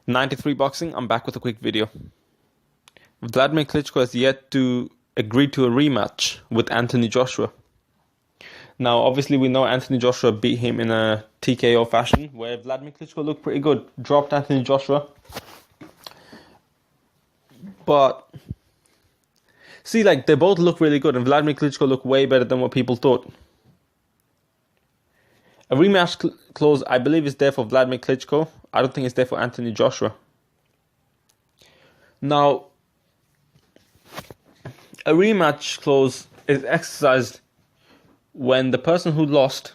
93 Boxing, I'm back with a quick video. Wladimir Klitschko has yet to agree to a rematch with Anthony Joshua. Now, obviously, we know Anthony Joshua beat him in a TKO fashion, where Wladimir Klitschko looked pretty good, dropped Anthony Joshua. But, see, they both look really good, and Wladimir Klitschko looked way better than what people thought. A rematch clause, I believe, is there for Wladimir Klitschko. I don't think it's there for Anthony Joshua. Now, a rematch clause is exercised when the person who lost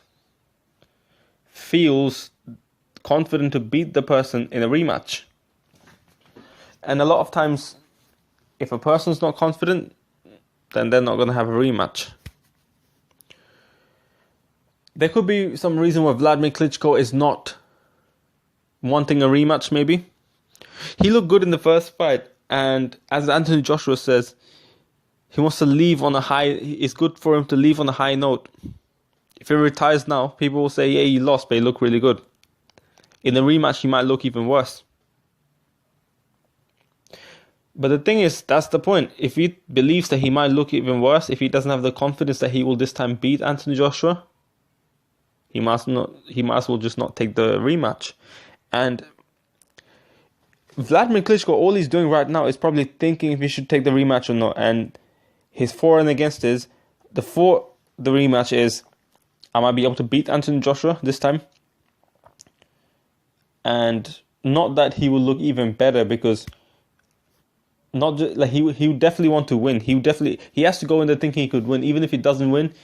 feels confident to beat the person in a rematch. And a lot of times, if a person's not confident, then they're not going to have a rematch. There could be some reason why Wladimir Klitschko is not wanting a rematch, maybe. He looked good in the first fight, and as Anthony Joshua says, he wants to leave on a high. It's good for him to leave on a high note. If he retires now, people will say, yeah, he lost, but he looked really good. In the rematch, he might look even worse. But the thing is, that's the point. If he believes that he might look even worse, if he doesn't have the confidence that he will this time beat Anthony Joshua, he might as well just not take the rematch. And Wladimir Klitschko, all he's doing right now is probably thinking if he should take the rematch or not. And his for and against is, the rematch is, I might be able to beat Anthony Joshua this time. And not that he will look even better, because not just, he would definitely want to win. He has to go in there thinking he could win. Even if he doesn't win,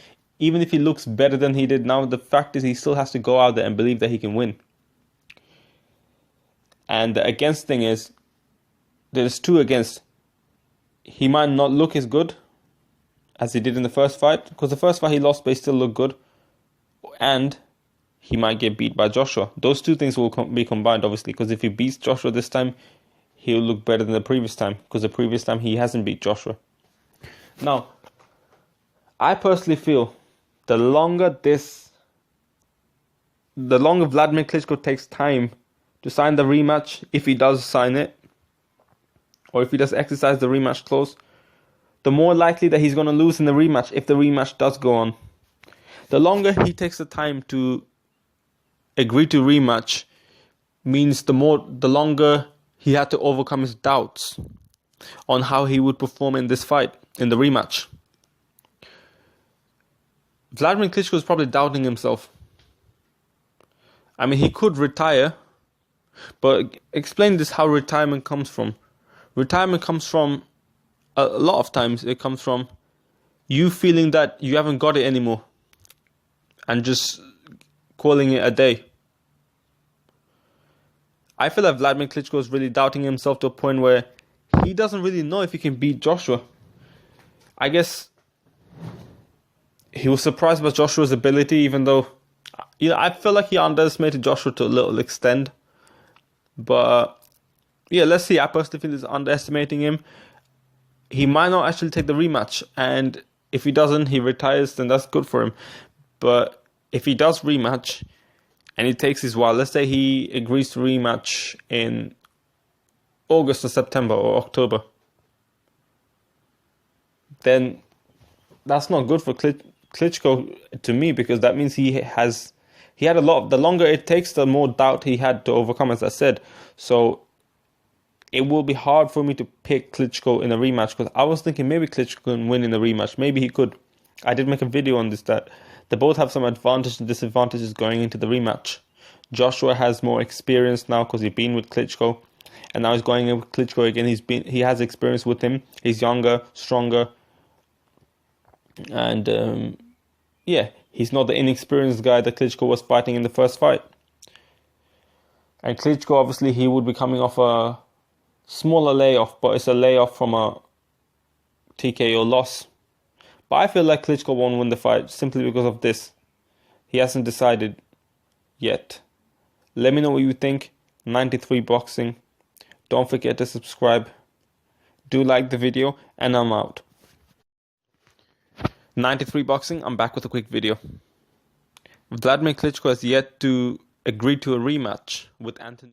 even if he looks better than he did now, the fact is he still has to go out there and believe that he can win. And the against thing is, there's two against. He might not look as good as he did in the first fight, because the first fight he lost, but he still looked good. And he might get beat by Joshua. Those two things will be combined, obviously, because if he beats Joshua this time, he'll look better than the previous time, because the previous time he hasn't beat Joshua. Now, I personally feel the longer Wladimir Klitschko takes time to sign the rematch, if he does sign it, or if he does exercise the rematch clause, the more likely that he's going to lose in the rematch if the rematch does go on. The longer he takes the time to agree to rematch means the longer he had to overcome his doubts on how he would perform in this fight, in the rematch. Wladimir Klitschko is probably doubting himself. I mean, he could retire, but explain this, how retirement comes from. Retirement comes from, a lot of times, it comes from you feeling that you haven't got it anymore and just calling it a day. I feel like Wladimir Klitschko is really doubting himself to a point where he doesn't really know if he can beat Joshua. I guess he was surprised by Joshua's ability, even though I feel like he underestimated Joshua to a little extent. But yeah, let's see. I personally feel he's underestimating him. He might not actually take the rematch, and if he doesn't, he retires, then that's good for him. But if he does rematch and he takes his while, let's say he agrees to rematch in August or September or October, then that's not good for Klitschko to me, because that means he had a lot. The longer it takes, the more doubt he had to overcome, as I said. So it will be hard for me to pick Klitschko in a rematch, because I was thinking maybe Klitschko can win in the rematch. Maybe he could. I did make a video on this, that they both have some advantages and disadvantages going into the rematch. Joshua has more experience now because he's been with Klitschko, and now he's going in with Klitschko again. He has experience with him. He's younger, stronger, and yeah, he's not the inexperienced guy that Klitschko was fighting in the first fight. And Klitschko, obviously, he would be coming off a smaller layoff, but it's a layoff from a TKO loss. But I feel like Klitschko won't win the fight simply because of this. He hasn't decided yet. Let me know what you think. 93 Boxing. Don't forget to subscribe. Do like the video, and I'm out. 93 Boxing, I'm back with a quick video. Wladimir Klitschko has yet to agree to a rematch with Anthony.